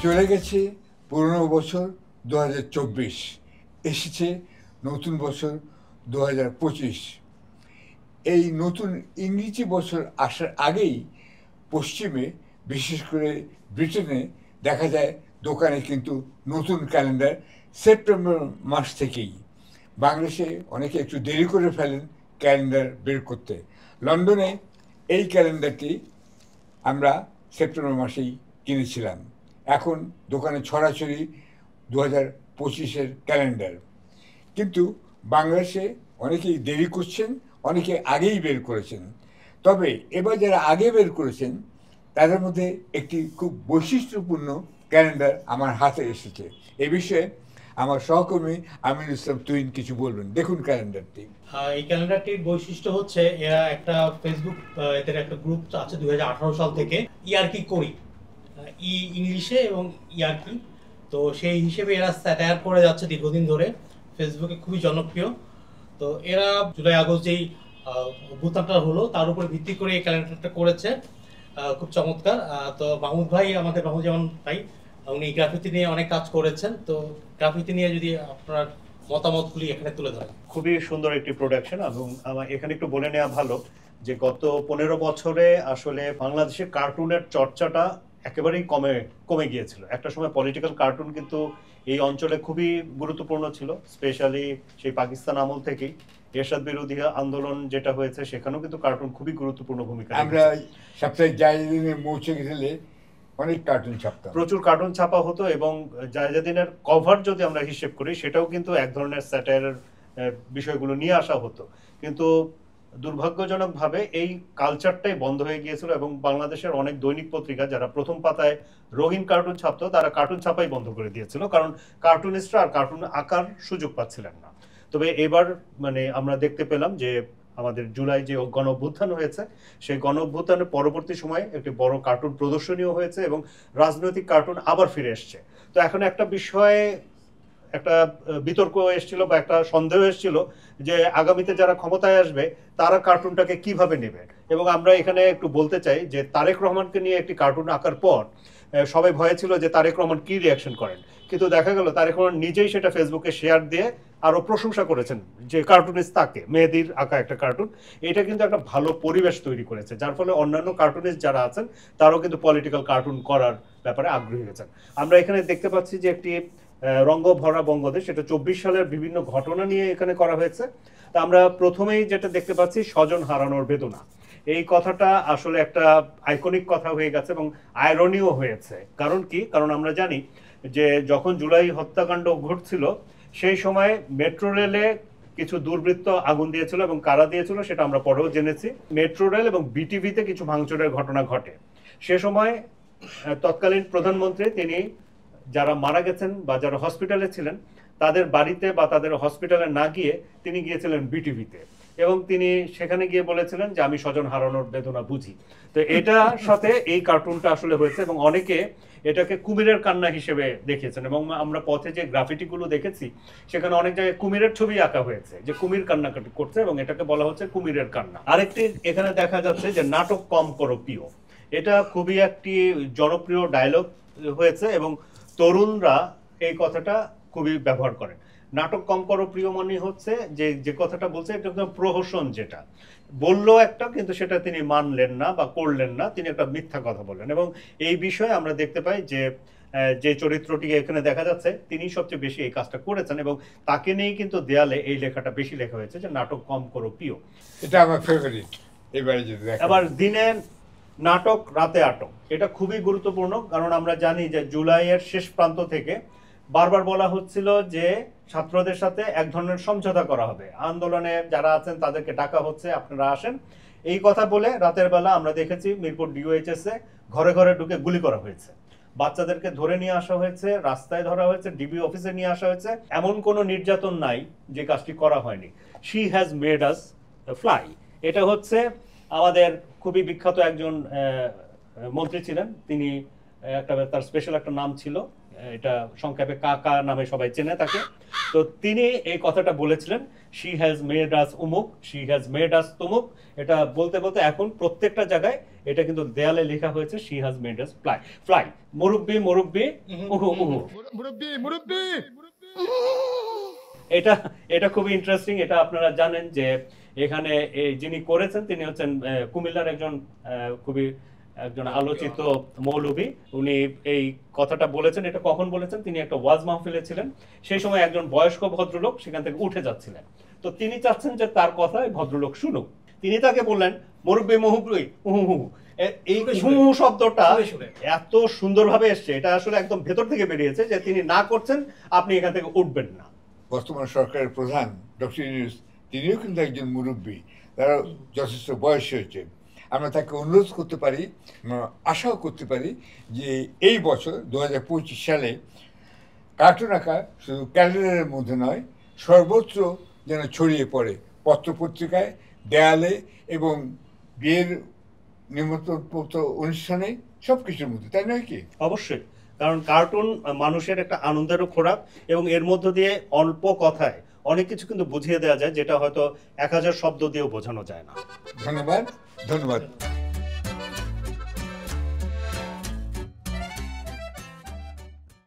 চলে গেছে পুরনো বছর 2024, এসেছে নতুন বছর 2025। এই নতুন ইংরেজি বছর আসার আগেই পশ্চিমে, বিশেষ করে ব্রিটেনে দেখা যায় দোকানে কিন্তু নতুন ক্যালেন্ডার সেপ্টেম্বর মাস থেকেই। বাংলাদেশে অনেকে একটু দেরি করে ফেলেন ক্যালেন্ডার বের করতে। লন্ডনে এই ক্যালেন্ডারটি আমরা সেপ্টেম্বর মাসেই কিনেছিলাম। এখন দোকানে ছড়াছড়ি 2025-এর ক্যালেন্ডার। কিন্তু বাংলাদেশে অনেকেই দেরি করছেন, অনেকে আগেই বের করেছেন। তবে এবার যারা আগে বের করেছেন তাদের মধ্যে একটি খুব বৈশিষ্ট্যপূর্ণ ক্যালেন্ডার আমার হাতে এসেছে। এ বিষয়ে আমার সহকর্মী আমিনুল ইসলাম তুহিন কিছু বলবেন। দেখুন ক্যালেন্ডারটি। এই ক্যালেন্ডারটির বৈশিষ্ট্য হচ্ছে এরা একটা ফেসবুক এদের একটা গ্রুপ আছে 2018 সাল থেকে, ইয়ার্কি করি, ইংলিশে এবং ইয়ার্কি। তো সেই হিসেবে এরা স্যাটায়ার করে যাচ্ছে দীর্ঘদিন ধরে, ফেসবুকে খুবই জনপ্রিয়। তো এরা জুলাই আগস্ট যেই অভ্যুত্থানটা হলো তার উপর ভিত্তি করে এই ক্যালেন্ডারটা করেছে, খুব চমৎকার। তো মাহমুদ ভাই, আমাদের মাহমুদুজ্জামান ভাই, উনি গ্রাফিতি নিয়ে অনেক কাজ করেছেন। তো গ্রাফিতি নিয়ে যদি আপনার মতামতগুলি এখানে তুলে ধরেন। খুবই সুন্দর একটি প্রোডাকশন। এবং আমার এখানে একটু বলে নেওয়া ভালো যে গত 15 বছরে আসলে বাংলাদেশের কার্টুনের চর্চাটা একেবারেই কমে গিয়েছিল। একটা সময় পলিটিক্যাল কার্টুন কিন্তু এই অঞ্চলে খুবই গুরুত্বপূর্ণ ছিল, স্পেশালি সেই পাকিস্তান আমল থেকেই এরশাদ বিরোধী আন্দোলন যেটা হয়েছে সেখানেও কিন্তু কার্টুন খুবই গুরুত্বপূর্ণ ভূমিকা আমরা সাপ্তাহিক জায়দিনে পৌঁছে গেলে অনেক কার্টুন ছাপতাম, প্রচুর কার্টুন ছাপা হতো। এবং জায়জাদিনের কভার যদি আমরা হিসেব করি সেটাও কিন্তু এক ধরনের স্যাটায়ারের বিষয়গুলো নিয়ে আসা হতো। কিন্তু দুর্ভাগ্যজনকভাবে এই কালচারটাই বন্ধ হয়ে গিয়েছিল এবং বাংলাদেশের অনেক দৈনিক পত্রিকা যারা প্রথম পাতায় রঙিন কার্টুন ছাপতো তারা কার্টুন ছাপাই বন্ধ করে দিয়েছিল, কারণ কার্টুনিস্টরা আর কার্টুন আঁকার সুযোগ পাচ্ছিলেন না। তবে এবার আমরা দেখতে পেলাম যে আমাদের জুলাই যে গণ অভ্যুত্থান হয়েছে সেই গণ অভ্যুত্থানের পরবর্তী সময়ে একটি বড় কার্টুন প্রদর্শনীও হয়েছে এবং রাজনৈতিক কার্টুন আবার ফিরে এসছে। তো এখন একটা বিষয়ে একটা বিতর্ক এসেছিল বা একটা সন্দেহ এসেছিল যে আগামীতে যারা ক্ষমতায় আসবে তারা কার্টুনটাকে কিভাবে নেবে। এবং আমরা এখানে একটু বলতে চাই যে তারেক রহমানকে নিয়ে একটি কার্টুন আঁকার পর সবাই ভয়ে ছিল যে তারেক রহমান কি রিয়াকশন করেন, কিন্তু দেখা গেল তারেক রহমান নিজেই সেটা ফেসবুকে শেয়ার দিয়ে আরো প্রশংসা করেছেন যে কার্টুনিস্ট তাকে, মেয়েদের আঁকা একটা কার্টুন। এটা কিন্তু একটা ভালো পরিবেশ তৈরি করেছে, যার ফলে অন্যান্য কার্টুনিস্ট যারা আছেন তারাও কিন্তু পলিটিক্যাল কার্টুন করার ব্যাপারে আগ্রহী হয়েছেন। আমরা এখানে দেখতে পাচ্ছি যে একটি রঙ্গ ভরা বঙ্গদেশ, এটা 24 সালের বিভিন্ন ঘটনা নিয়ে এখানে করা হয়েছে। তা আমরা প্রথমেই যেটা দেখতে পাচ্ছি, স্বজন হারানোর বেদনা। এই কথাটা আসলে একটা আইকনিক কথা হয়ে গেছে এবং আইরনিও হয়েছে। কারণ কি? কারণ আমরা জানি যে যখন জুলাই হত্যাকাণ্ড ঘটছিল সেই সময় মেট্রো রেলে কিছু দুর্বৃত্ত আগুন দিয়েছিল এবং কারা দিয়েছিল সেটা আমরা পরেও জেনেছি। মেট্রো রেল এবং বিটিভিতে কিছু ভাঙচুরের ঘটনা ঘটে। সে সময় তৎকালীন প্রধানমন্ত্রী তিনি যারা মারা গেছেন বা যারা হসপিটালে ছিলেন তাদের বাড়িতে বা তাদের হসপিটালে না গিয়ে তিনি গিয়েছিলেন বিটিভিতে এবং তিনি সেখানে গিয়ে বলেছিলেন যে আমি স্বজন হারানোর বেদনা বুঝি। তো এটার সাথে এই কার্টুনটা আসলে হয়েছে এবং অনেকে এটাকে কুমিরের কান্না হিসেবে দেখিয়েছেন। এবং আমরা পথে যে গ্রাফিটিগুলো দেখেছি সেখানে অনেক জায়গায় কুমিরের ছবি আঁকা হয়েছে, যে কুমির কান্নাকাটি করছে এবং এটাকে বলা হচ্ছে কুমিরের কান্না। আরেকটি এখানে দেখা যাচ্ছে যে নাটক কম করো প্রিয়, এটা খুবই একটি জনপ্রিয় ডায়লগ হয়েছে এবং তরুণরা এই কথাটা খুবই ব্যবহার করেন। নাটক কম করো প্রিয় মানে হচ্ছে যে যে কথাটা বলছে এটা একদম প্রহসন, যেটা বললো একটা কিন্তু সেটা তিনি মানলেন না বা করলেন না, তিনি একটা মিথ্যা কথা বললেন। এবং এই বিষয়ে আমরা দেখতে পাই যে যে চরিত্রটি এখানে দেখা যাচ্ছে তিনি সবচেয়ে বেশি এই কাজটা করেছেন এবং তাকে নিয়েই কিন্তু দেয়ালে এই লেখাটা বেশি লেখা হয়েছে যে নাটক কম করো প্রিয়। এটা আমার ফেভারিট। এবারে যদি আবার দিনে নাটক রাতে আটক, এটা খুবই গুরুত্বপূর্ণ। কারণ আমরা জানি যে জুলাইয়ের শেষ প্রান্ত থেকে বারবার বলা হচ্ছিল যে ছাত্রদের সাথে এক ধরনের সমঝোতা করা হবে, আন্দোলনে যারা আছেন তাদেরকে ডাকা হচ্ছে আপনারা আসেন। এই কথা বলে রাতের বেলা আমরা দেখেছি মিরপুর ডিওএইচএস এ ঘরে ঘরে ঢুকে গুলি করা হয়েছে, বাচ্চাদেরকে ধরে নিয়ে আসা হয়েছে, রাস্তায় ধরা হয়েছে, ডিবি অফিসে নিয়ে আসা হয়েছে। এমন কোনো নির্যাতন নাই যে কাজটি করা হয়নি। She has made us fly, এটা হচ্ছে আমাদের খুবই বিখ্যাত একজন মন্ত্রী ছিলেন, তিনি একটা তার স্পেশাল একটা নাম ছিল, এটা সংক্ষেপে কাকা নামে সবাই চেনে তাকে। তো তিনি এই কথাটা বলেছিলেন, শি হ্যাজ মেড আস উমুক, শি হ্যাজ মেড আস তুমুক। এটা বলতে বলতে এখন প্রত্যেকটা জায়গায় এটা কিন্তু দেয়ালে লেখা হয়েছে she has made us fly fly, মুরব্বি মুরব্বি উহু উহু। এটা এটা খুবই ইন্টারেস্টিং। এটা আপনারা জানেন যে এখানে এই যিনি করেছেন তিনি হচ্ছেন কুমিল্লার একজন খুবই একজন আলোচিত মৌলভী। উনি এই কথাটা বলেছেন। এটা কখন বলেছেন? তিনি একটা ওয়াজ মাহফিলে ছিলেন, সেই সময় একজন বয়স্ক ভদ্রলোক সেখান থেকে উঠে যাচ্ছিলেন। তো তিনি চাচ্ছেন যে তার কথা এই ভদ্রলোক শুনুক। তিনি তাকে বললেন মুরব্বি মুহুব্বি উহু হু। এই হু শব্দটা এত সুন্দরভাবে এসছে, এটা আসলে একদম ভেতর থেকে বেরিয়েছে যে তিনি না করছেন, আপনি এখান থেকে উঠবেন না। বর্তমান সরকারের প্রধান ডক্টর ইউনূস তিনিও কিন্তু একজন মুরব্বী, তারা যথেষ্ট বয়স হয়েছে। আমরা তাকে অনুরোধ করতে পারি, আশাও করতে পারি যে এই বছর 2025 সালে কার্টুন আঁকা শুধু ক্যালেন্ডারের মধ্যে নয়, সর্বত্র যেন ছড়িয়ে পড়ে, পত্রপত্রিকায়, দেয়ালে এবং বিয়ের নিমন্ত্রণপত্র অনুষ্ঠানে, সব কিছুর মধ্যে, তাই নয় কি? অবশ্যই, কারণ কার্টুন মানুষের একটা আনন্দেরও খোরাক এবং এর মধ্য দিয়ে অল্প কথায় অনেক কিছু কিন্তু বুঝিয়ে দেওয়া যায়, যেটা হয়তো 1000 শব্দ দিয়েও বোঝানো যায় না। ধন্যবাদ।